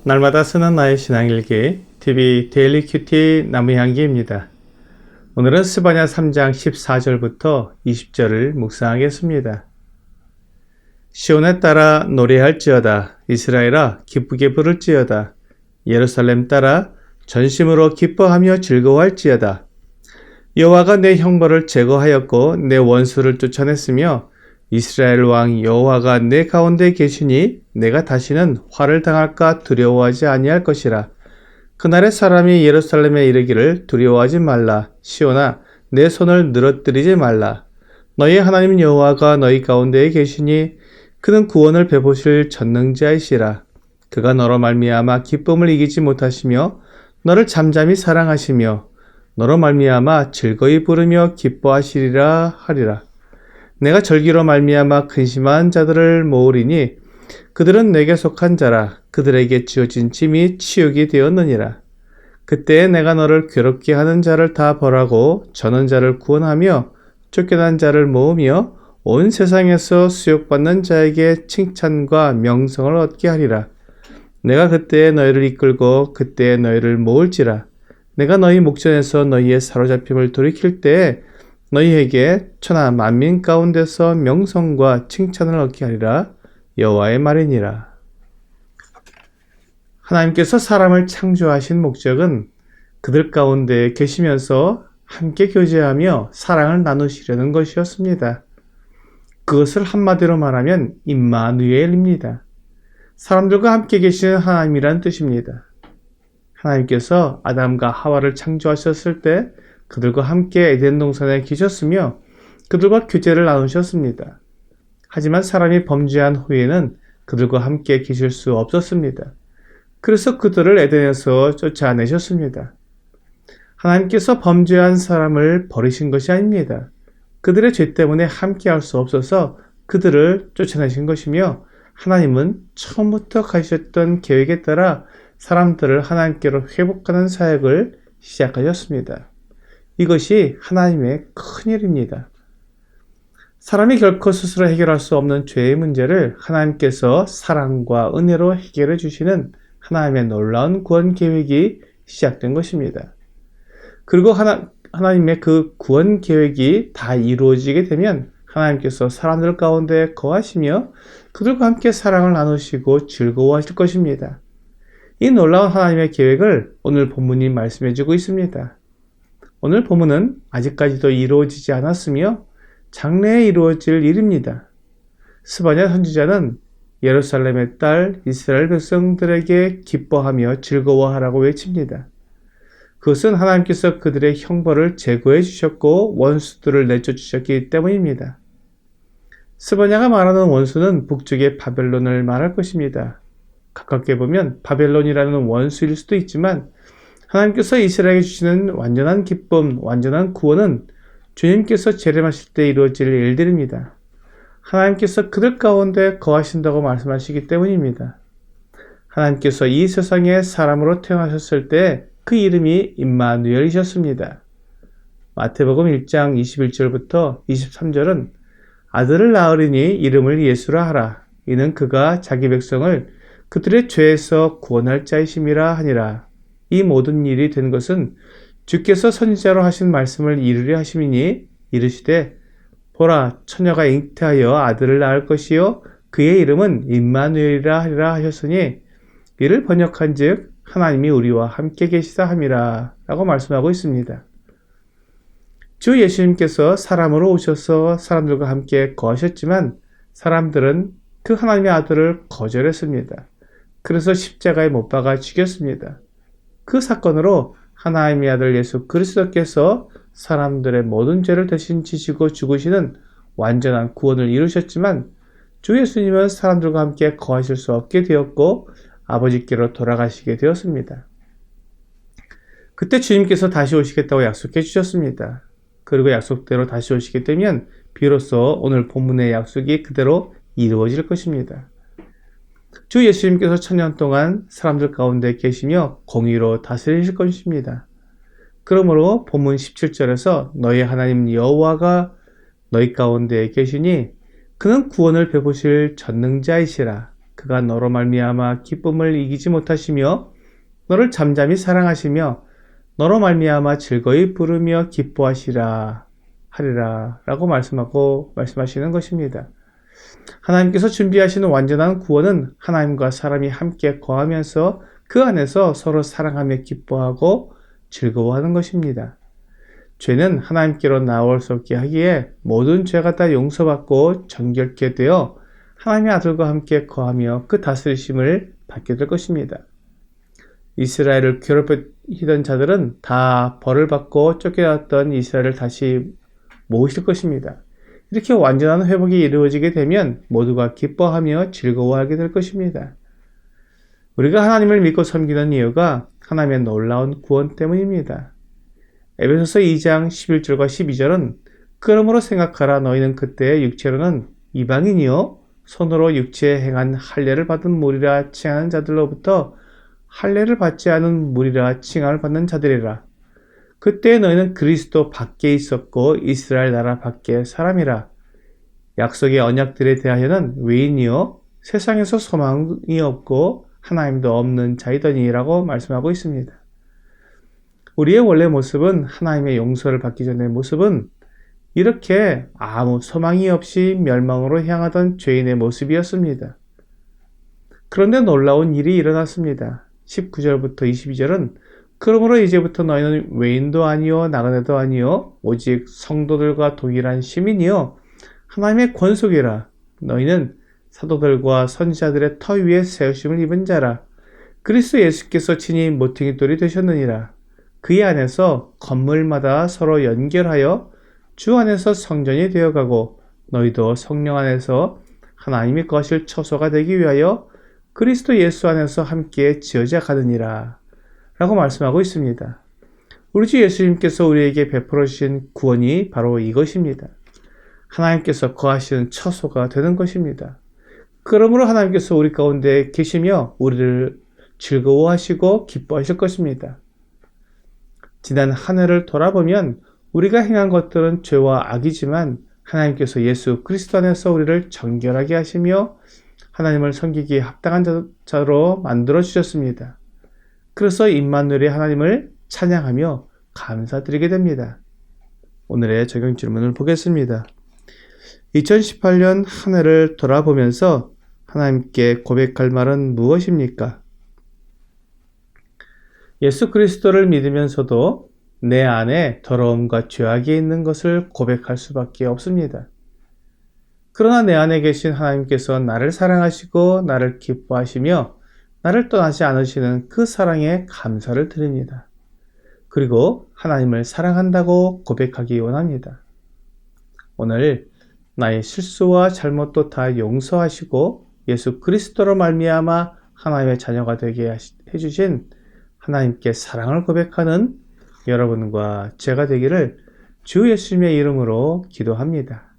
날마다 쓰는 나의 신앙일기 TV 데일리 큐티 나무향기입니다. 오늘은 스바냐 3장 14절부터 20절을 묵상하겠습니다. 시온에 따라 노래할지어다. 이스라엘아 기쁘게 부를지어다. 예루살렘 따라 전심으로 기뻐하며 즐거워할지어다. 여호와가 내 형벌을 제거하였고 내 원수를 쫓아냈으며 이스라엘 왕 여호와가 내 가운데 계시니 내가 다시는 화를 당할까 두려워하지 아니할 것이라. 그날의 사람이 예루살렘에 이르기를 두려워하지 말라. 시온아 내 손을 늘어뜨리지 말라. 너희 하나님 여호와가 너희 가운데에 계시니 그는 구원을 베푸실 전능자이시라. 그가 너로 말미암아 기쁨을 이기지 못하시며 너를 잠잠히 사랑하시며 너로 말미암아 즐거이 부르며 기뻐하시리라 하리라. 내가 절기로 말미암아 근심한 자들을 모으리니 그들은 내게 속한 자라. 그들에게 지어진 짐이 치욕이 되었느니라. 그때에 내가 너를 괴롭게 하는 자를 다 벌하고 저는 자를 구원하며 쫓겨난 자를 모으며 온 세상에서 수욕받는 자에게 칭찬과 명성을 얻게 하리라. 내가 그때에 너희를 이끌고 그때에 너희를 모을지라. 내가 너희 목전에서 너희의 사로잡힘을 돌이킬 때에 너희에게 천하 만민 가운데서 명성과 칭찬을 얻게 하리라. 여호와의 말이니라. 하나님께서 사람을 창조하신 목적은 그들 가운데 계시면서 함께 교제하며 사랑을 나누시려는 것이었습니다. 그것을 한마디로 말하면 임마누엘입니다. 사람들과 함께 계시는 하나님이란 뜻입니다. 하나님께서 아담과 하와를 창조하셨을 때 그들과 함께 에덴 동산에 계셨으며 그들과 교제를 나누셨습니다. 하지만 사람이 범죄한 후에는 그들과 함께 계실 수 없었습니다. 그래서 그들을 에덴에서 쫓아내셨습니다. 하나님께서 범죄한 사람을 버리신 것이 아닙니다. 그들의 죄 때문에 함께 할 수 없어서 그들을 쫓아내신 것이며 하나님은 처음부터 가지셨던 계획에 따라 사람들을 하나님께로 회복하는 사역을 시작하셨습니다. 이것이 하나님의 큰일입니다. 사람이 결코 스스로 해결할 수 없는 죄의 문제를 하나님께서 사랑과 은혜로 해결해 주시는 하나님의 놀라운 구원 계획이 시작된 것입니다. 그리고 하나님의 그 구원 계획이 다 이루어지게 되면 하나님께서 사람들 가운데 거하시며 그들과 함께 사랑을 나누시고 즐거워하실 것입니다. 이 놀라운 하나님의 계획을 오늘 본문이 말씀해 주고 있습니다. 오늘 본문은 아직까지도 이루어지지 않았으며 장래에 이루어질 일입니다. 스바냐 선지자는 예루살렘의 딸 이스라엘 백성들에게 기뻐하며 즐거워하라고 외칩니다. 그것은 하나님께서 그들의 형벌을 제거해 주셨고 원수들을 내쫓으셨기 때문입니다. 스바냐가 말하는 원수는 북쪽의 바벨론을 말할 것입니다. 가깝게 보면 바벨론이라는 원수일 수도 있지만 하나님께서 이스라엘에게 주시는 완전한 기쁨, 완전한 구원은 주님께서 재림하실 때 이루어질 일들입니다. 하나님께서 그들 가운데 거하신다고 말씀하시기 때문입니다. 하나님께서 이 세상에 사람으로 태어나셨을 때 그 이름이 임마누엘이셨습니다. 마태복음 1장 21절부터 23절은 아들을 낳으리니 이름을 예수라 하라. 이는 그가 자기 백성을 그들의 죄에서 구원할 자이심이라 하니라. 이 모든 일이 된 것은 주께서 선지자로 하신 말씀을 이루려 하심이니 이르시되 보라 처녀가 잉태하여 아들을 낳을 것이요 그의 이름은 임마누엘이라 하리라 하셨으니 이를 번역한즉 하나님이 우리와 함께 계시다 함이라 라고 말씀하고 있습니다. 주 예수님께서 사람으로 오셔서 사람들과 함께 거하셨지만 사람들은 그 하나님의 아들을 거절했습니다. 그래서 십자가에 못 박아 죽였습니다. 그 사건으로 하나님의 아들 예수 그리스도께서 사람들의 모든 죄를 대신 지시고 죽으시는 완전한 구원을 이루셨지만 주 예수님은 사람들과 함께 거하실 수 없게 되었고 아버지께로 돌아가시게 되었습니다. 그때 주님께서 다시 오시겠다고 약속해 주셨습니다. 그리고 약속대로 다시 오시게 되면 비로소 오늘 본문의 약속이 그대로 이루어질 것입니다. 주 예수님께서 천년 동안 사람들 가운데 계시며 공의로 다스리실 것입니다. 그러므로 본문 17절에서 너희 하나님 여호와가 너희 가운데 계시니 그는 구원을 베푸실 전능자이시라. 그가 너로 말미암아 기쁨을 이기지 못하시며 너를 잠잠히 사랑하시며 너로 말미암아 즐거이 부르며 기뻐하시라 하리라 라고 말씀하시는 것입니다. 하나님께서 준비하시는 완전한 구원은 하나님과 사람이 함께 거하면서 그 안에서 서로 사랑하며 기뻐하고 즐거워하는 것입니다. 죄는 하나님께로 나올 수 없게 하기에 모든 죄가 다 용서받고 정결케 되어 하나님의 아들과 함께 거하며 그 다스리심을 받게 될 것입니다. 이스라엘을 괴롭히던 자들은 다 벌을 받고 쫓겨났던 이스라엘을 다시 모으실 것입니다. 이렇게 완전한 회복이 이루어지게 되면 모두가 기뻐하며 즐거워하게 될 것입니다. 우리가 하나님을 믿고 섬기는 이유가 하나님의 놀라운 구원 때문입니다. 에베소서 2장 11절과 12절은 그러므로 생각하라 너희는 그때 육체로는 이방인이요 손으로 육체에 행한 할례를 받은 무리라 칭하는 자들로부터 할례를 받지 않은 무리라 칭함을 받는 자들이라. 그때 너희는 그리스도 밖에 있었고 이스라엘 나라 밖의 사람이라. 약속의 언약들에 대하여는 외인이요 세상에서 소망이 없고 하나님도 없는 자이더니라고 말씀하고 있습니다. 우리의 원래 모습은 하나님의 용서를 받기 전의 모습은 이렇게 아무 소망이 없이 멸망으로 향하던 죄인의 모습이었습니다. 그런데 놀라운 일이 일어났습니다. 19절부터 22절은 그러므로 이제부터 너희는 외인도 아니요 나그네도 아니요 오직 성도들과 동일한 시민이요 하나님의 권속이라. 너희는 사도들과 선지자들의 터 위에 세우심을 입은 자라. 그리스도 예수께서 친히 모퉁이 돌이 되셨느니라. 그의 안에서 건물마다 서로 연결하여 주 안에서 성전이 되어가고 너희도 성령 안에서 하나님이 거실 처소가 되기 위하여 그리스도 예수 안에서 함께 지어져 가느니라 라고 말씀하고 있습니다. 우리 주 예수님께서 우리에게 베풀어 주신 구원이 바로 이것입니다. 하나님께서 거하시는 처소가 되는 것입니다. 그러므로 하나님께서 우리 가운데 계시며 우리를 즐거워하시고 기뻐하실 것입니다. 지난 한 해를 돌아보면 우리가 행한 것들은 죄와 악이지만 하나님께서 예수 그리스도 안에서 우리를 정결하게 하시며 하나님을 섬기기에 합당한 자로 만들어 주셨습니다. 그래서 임마누엘의 하나님을 찬양하며 감사드리게 됩니다. 오늘의 적용 질문을 보겠습니다. 2018년 한 해를 돌아보면서 하나님께 고백할 말은 무엇입니까? 예수 그리스도를 믿으면서도 내 안에 더러움과 죄악이 있는 것을 고백할 수밖에 없습니다. 그러나 내 안에 계신 하나님께서 나를 사랑하시고 나를 기뻐하시며 나를 떠나지 않으시는 그 사랑에 감사를 드립니다. 그리고 하나님을 사랑한다고 고백하기 원합니다. 오늘 나의 실수와 잘못도 다 용서하시고 예수 그리스도로 말미암아 하나님의 자녀가 되게 해주신 하나님께 사랑을 고백하는 여러분과 제가 되기를 주 예수님의 이름으로 기도합니다.